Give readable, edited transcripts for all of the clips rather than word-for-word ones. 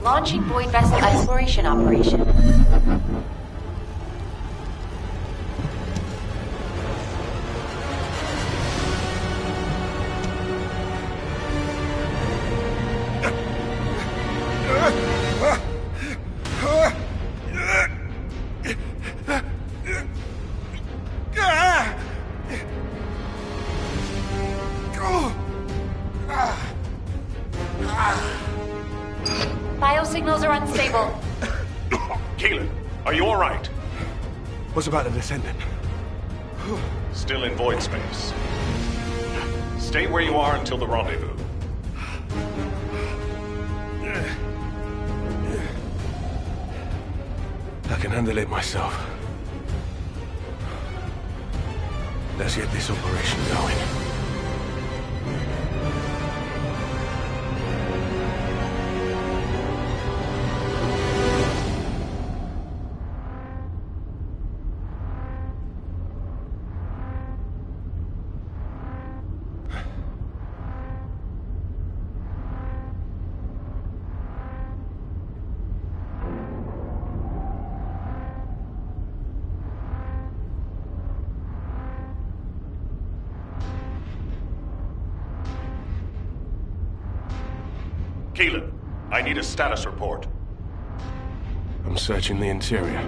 Launching void vessel exploration operation. Biosignals are unstable. Keelan, are you alright? What's about the Descendant? Still in void space. Stay where you are until the rendezvous. I can handle it myself. Let's get this operation going. Keelan, I need a status report. I'm searching the interior.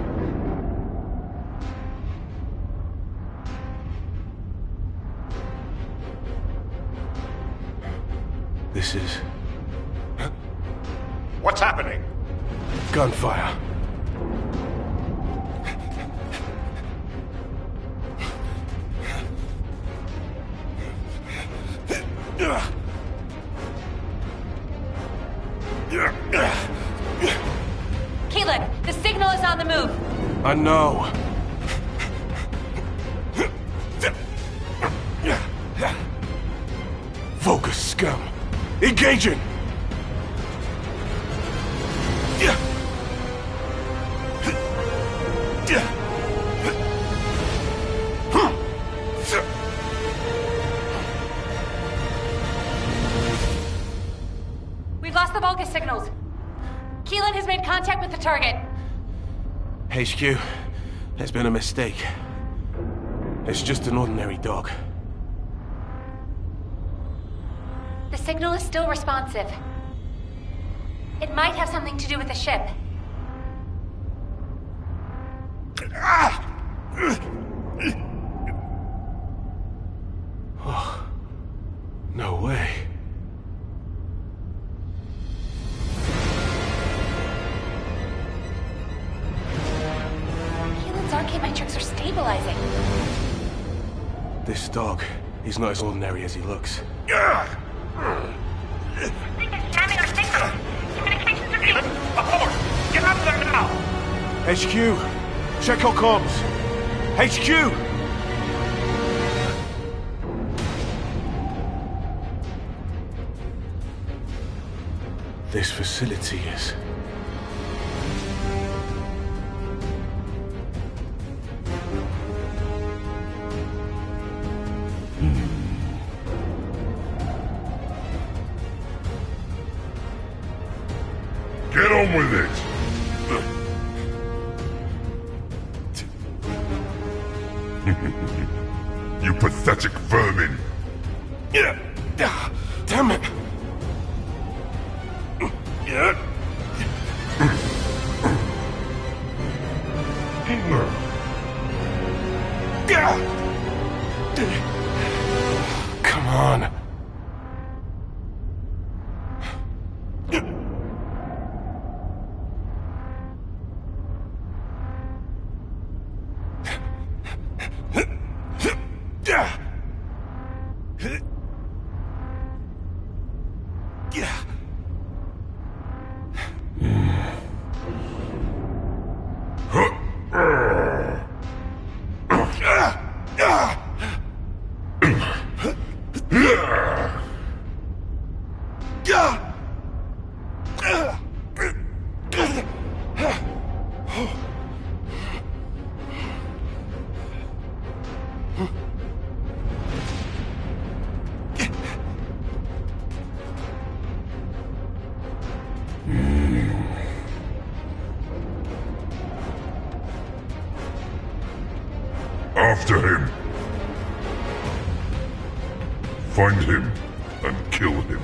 This is... What's happening? gunfire. Keelan, the signal is on the move. I know. Focus, scum. Engaging! We've lost the Vulgus signals. Keelan has made contact with the target. HQ, there's been a mistake. It's just an ordinary dog. The signal is still responsive. It might have something to do with the ship. Oh, no way. Keelan's arcane metrics are stabilizing. This dog, he's not as ordinary as he looks. Jamming our signal. Communications are Keelan, abort! Get out of there now! HQ, check your comms. HQ! This facility is... Get on with it! You pathetic vermin! Damn it! Come on. after him. Find him and kill him.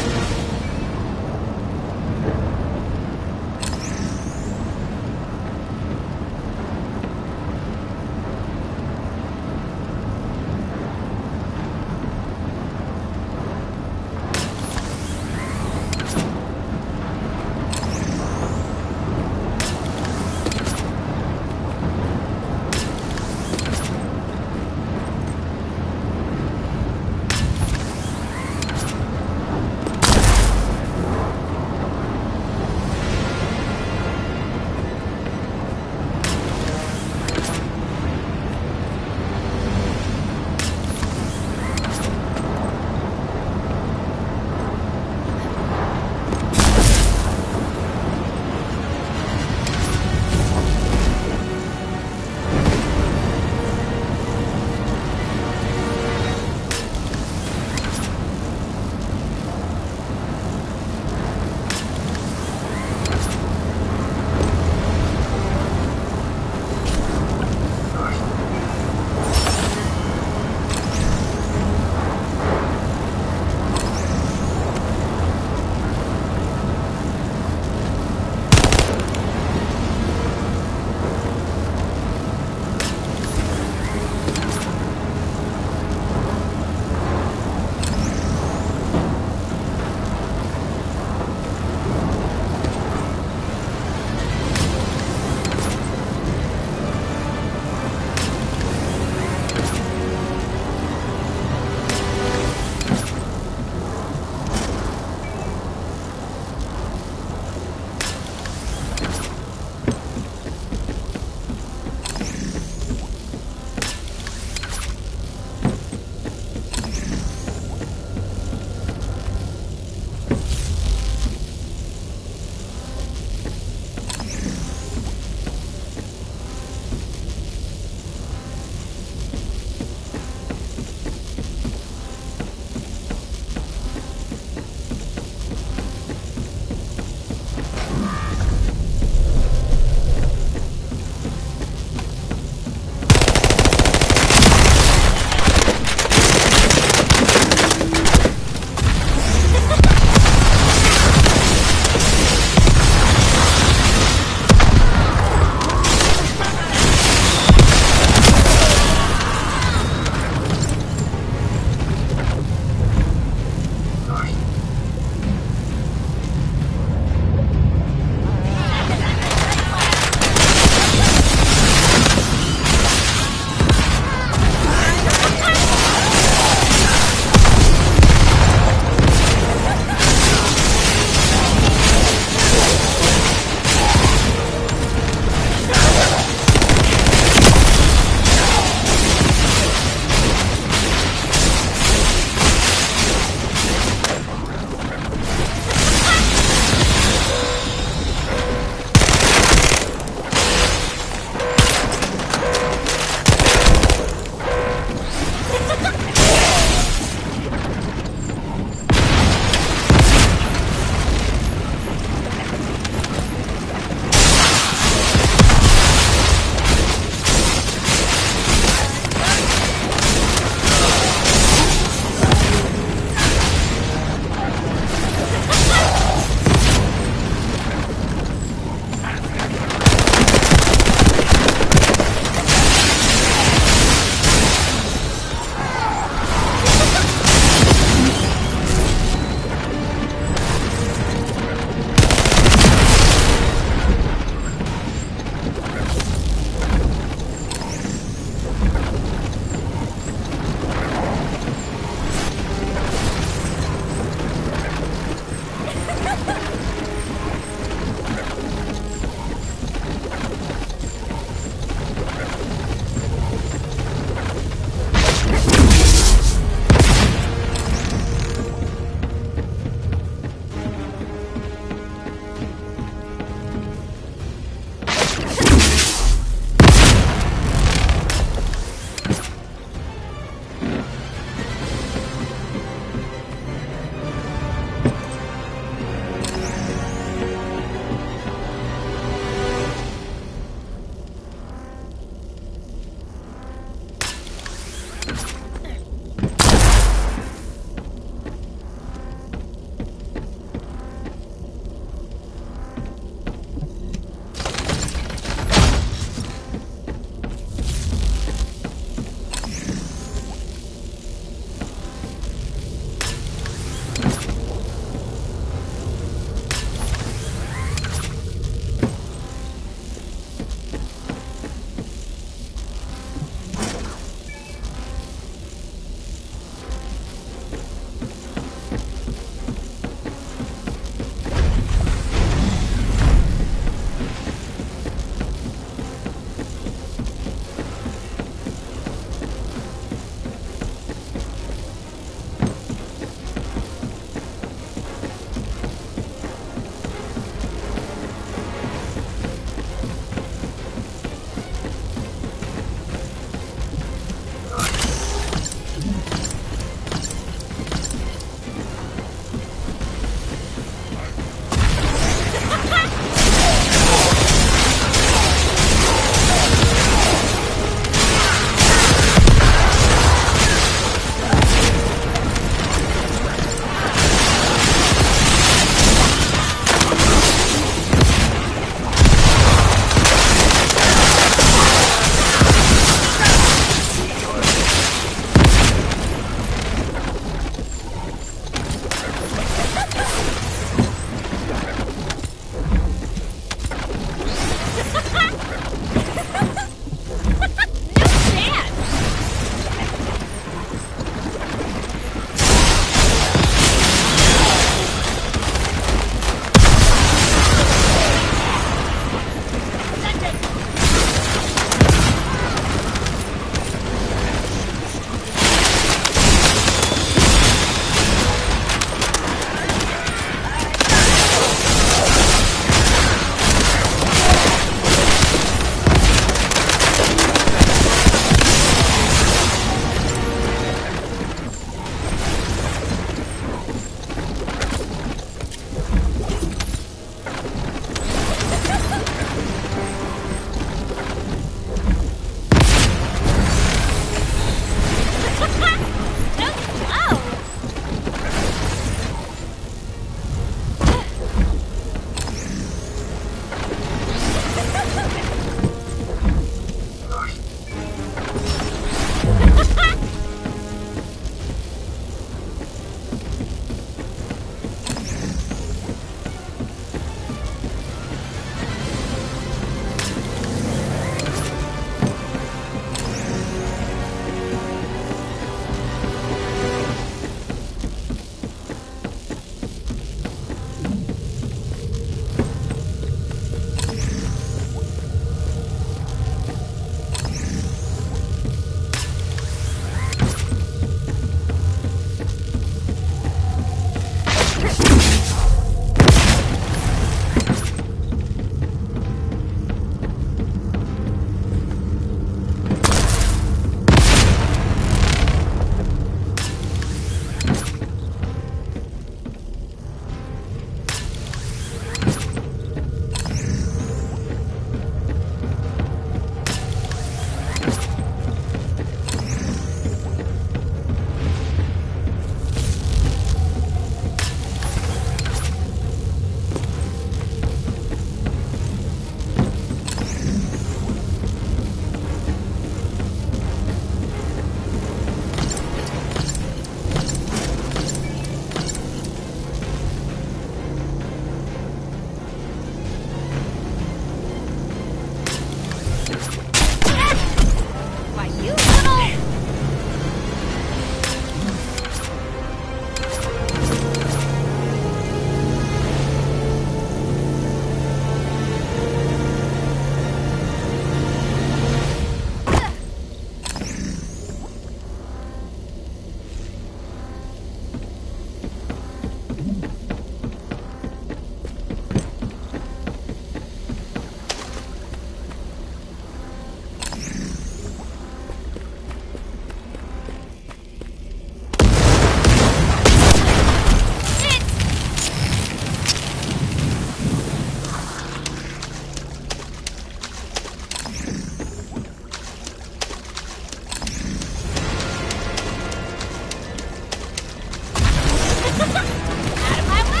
Out of my way!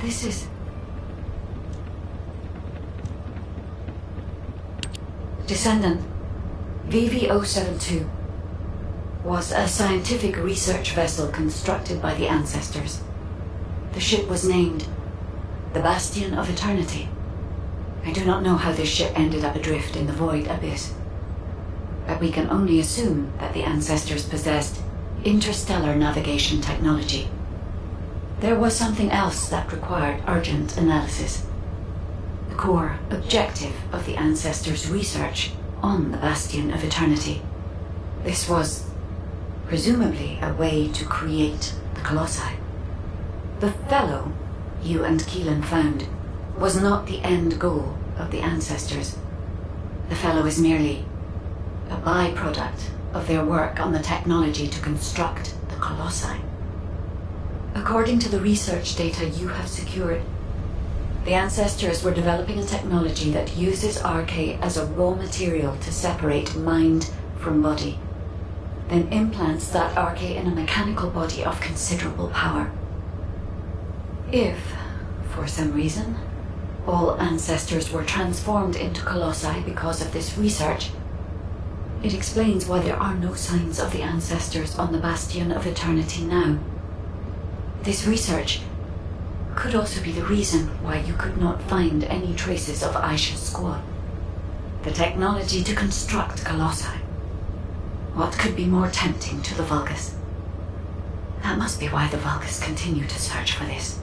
This is... Descendant, VV-072, was a scientific research vessel constructed by the ancestors. The ship was named the Bastion of Eternity. I do not know how this ship ended up adrift in the void abyss, but we can only assume that the ancestors possessed interstellar navigation technology. There was something else that required urgent analysis. The core objective of the ancestors' research on the Bastion of Eternity. This was, presumably, a way to create the Colossi. The fellow you and Keelan found was not the end goal of the ancestors. The fellow is merely a byproduct of their work on the technology to construct the Colossi. According to the research data you have secured, the ancestors were developing a technology that uses RK as a raw material to separate mind from body, then implants that RK in a mechanical body of considerable power. If, for some reason, all ancestors were transformed into Colossi because of this research, it explains why there are no signs of the ancestors on the Bastion of Eternity now. This research could also be the reason why you could not find any traces of Aisha's squad. The technology to construct Colossi. What could be more tempting to the Vulgus? That must be why the Vulgus continue to search for this.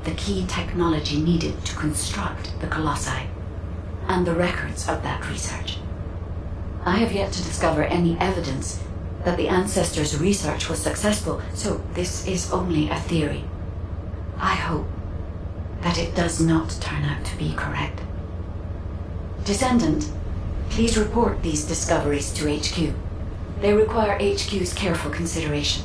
The key technology needed to construct the Colossi, and the records of that research. I have yet to discover any evidence that the ancestors' research was successful, so this is only a theory. I hope that it does not turn out to be correct. Descendant, please report these discoveries to HQ. They require HQ's careful consideration.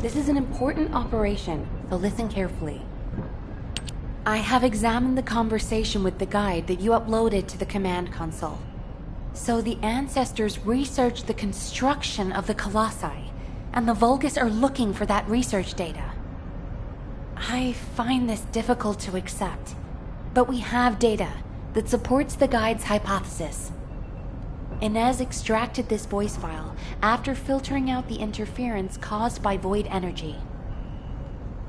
This is an important operation, so listen carefully. I have examined the conversation with the guide that you uploaded to the command console. So the ancestors researched the construction of the Colossi, and the Vulgus are looking for that research data. I find this difficult to accept, but we have data that supports the guide's hypothesis. Inez extracted this voice file after filtering out the interference caused by void energy.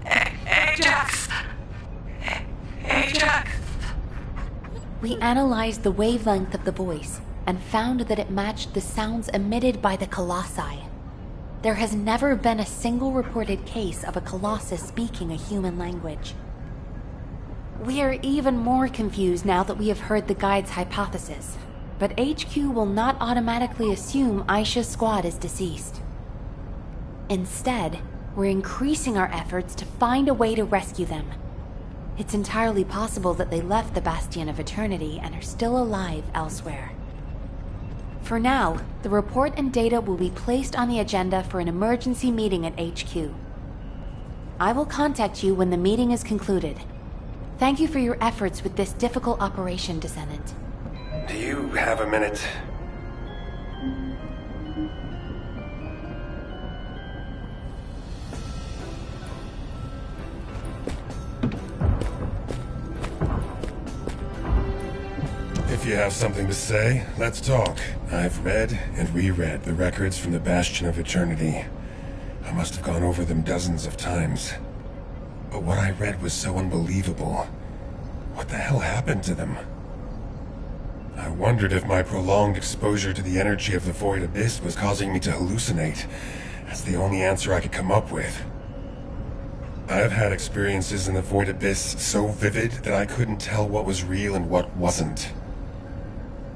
Ajax! Ajax! We analyzed the wavelength of the voice and found that it matched the sounds emitted by the Colossi. There has never been a single reported case of a Colossus speaking a human language. We are even more confused now that we have heard the guide's hypothesis. But HQ will not automatically assume Aisha's squad is deceased. Instead, we're increasing our efforts to find a way to rescue them. It's entirely possible that they left the Bastion of Eternity and are still alive elsewhere. For now, the report and data will be placed on the agenda for an emergency meeting at HQ. I will contact you when the meeting is concluded. Thank you for your efforts with this difficult operation, Descendant. Do you have a minute? If you have something to say, let's talk. I've read and reread the records from the Bastion of Eternity. I must have gone over them dozens of times. But what I read was so unbelievable. What the hell happened to them? I wondered if my prolonged exposure to the energy of the Void Abyss was causing me to hallucinate. That's the only answer I could come up with. I've had experiences in the Void Abyss so vivid that I couldn't tell what was real and what wasn't.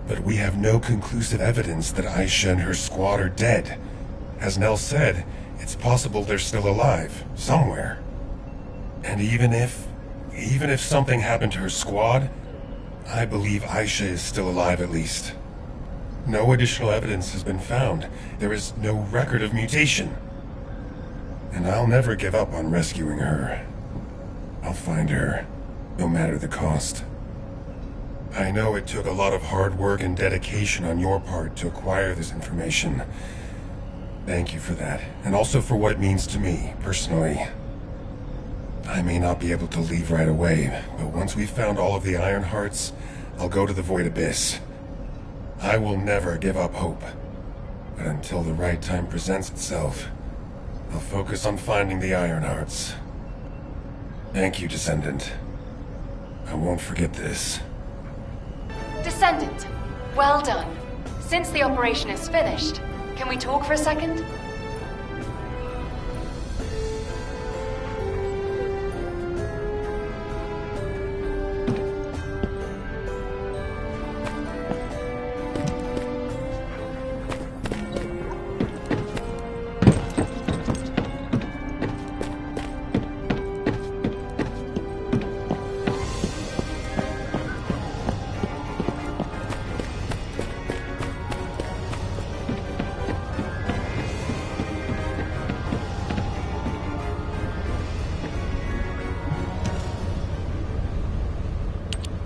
But we have no conclusive evidence that Aisha and her squad are dead. As Nell said, it's possible they're still alive, somewhere. And even if something happened to her squad, I believe Aisha is still alive at least. No additional evidence has been found. There is no record of mutation. And I'll never give up on rescuing her. I'll find her, no matter the cost. I know it took a lot of hard work and dedication on your part to acquire this information. Thank you for that, and also for what it means to me, personally. I may not be able to leave right away, but once we've found all of the Iron Hearts, I'll go to the Void Abyss. I will never give up hope. But until the right time presents itself, I'll focus on finding the Iron Hearts. Thank you, Descendant. I won't forget this. Descendant, well done. Since the operation is finished, can we talk for a second?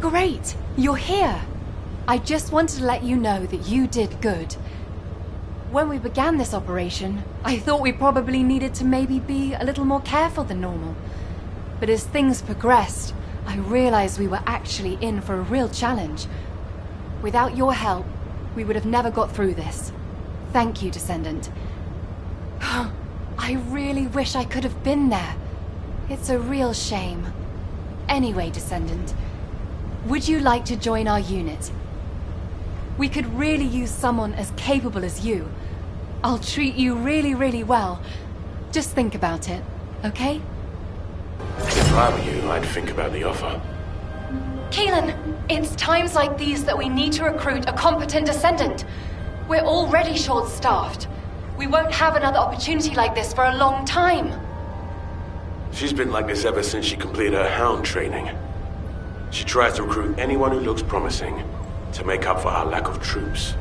Great! You're here! I just wanted to let you know that you did good. When we began this operation, I thought we probably needed to maybe be a little more careful than normal. But as things progressed, I realized we were actually in for a real challenge. Without your help, we would have never got through this. Thank you, Descendant. I really wish I could have been there. It's a real shame. Anyway, Descendant, would you like to join our unit? We could really use someone as capable as you. I'll treat you really, really well. Just think about it, okay? If I were you, I'd think about the offer. Keelan, it's times like these that we need to recruit a competent Descendant. We're already short-staffed. We won't have another opportunity like this for a long time. She's been like this ever since she completed her hound training. She tries to recruit anyone who looks promising to make up for our lack of troops.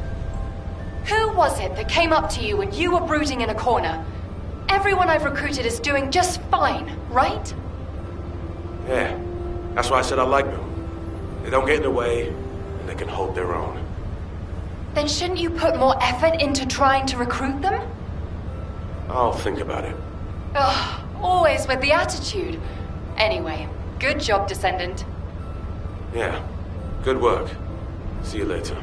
Who was it that came up to you when you were brooding in a corner? Everyone I've recruited is doing just fine, right? Yeah, that's why I said I like them. They don't get in the way, and they can hold their own. Then shouldn't you put more effort into trying to recruit them? I'll think about it. Ugh, always with the attitude. Anyway, good job, Descendant. Yeah, good work. See you later.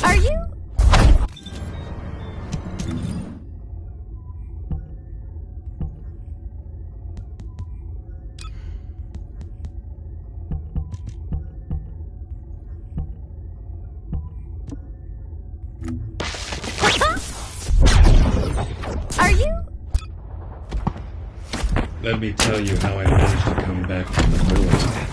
Are you? Are you? Let me tell you how I managed to come back from the military.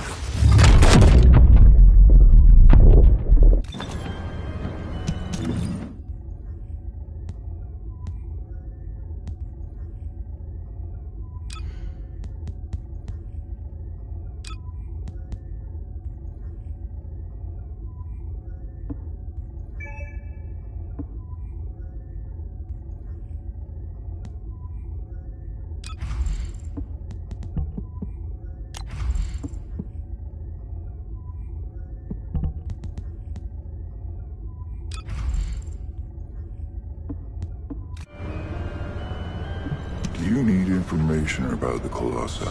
Do you need information about the Colossi?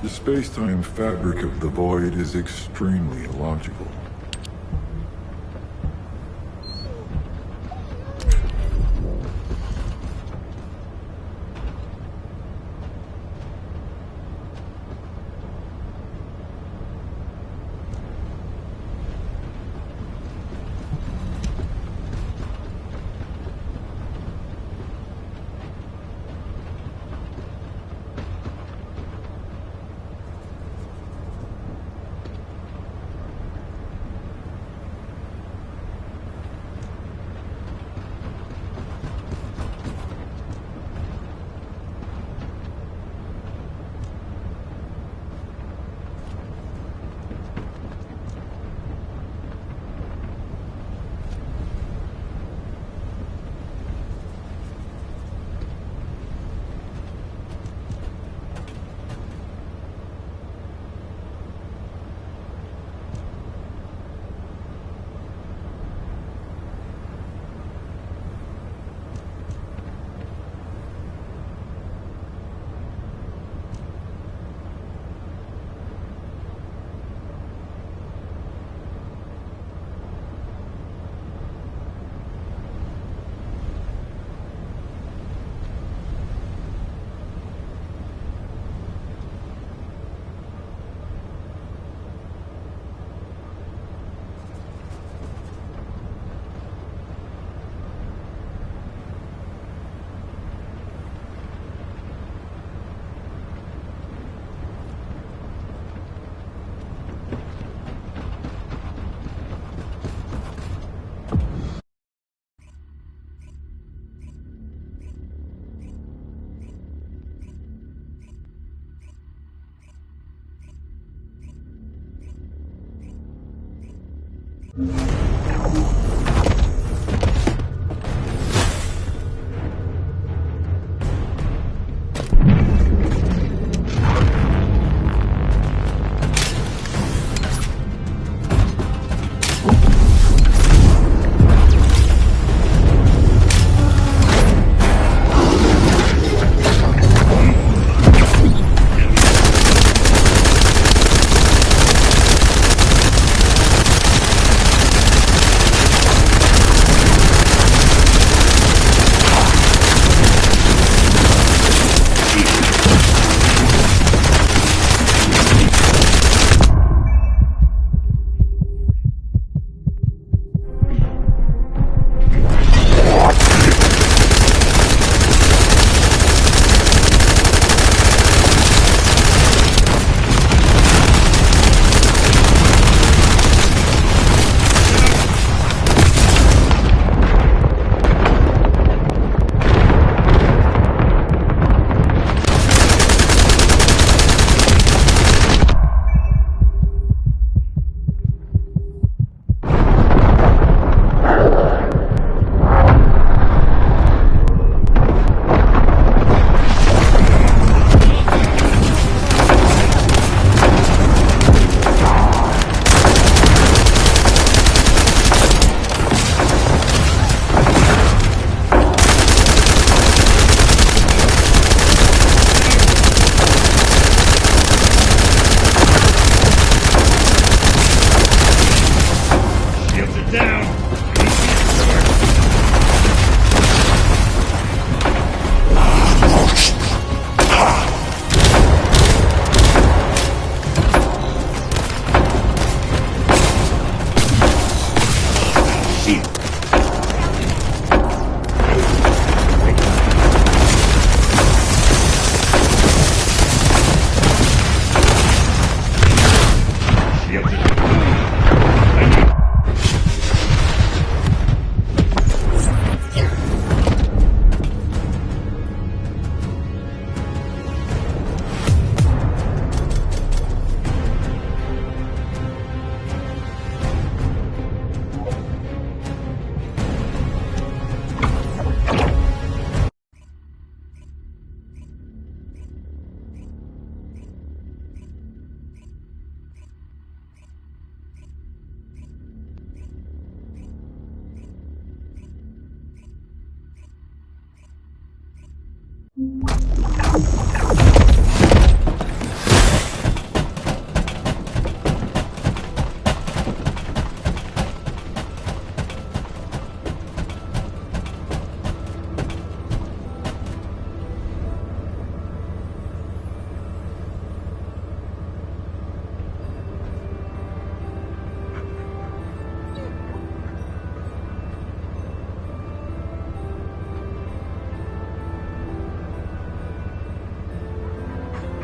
The space-time fabric of the void is extremely illogical. it.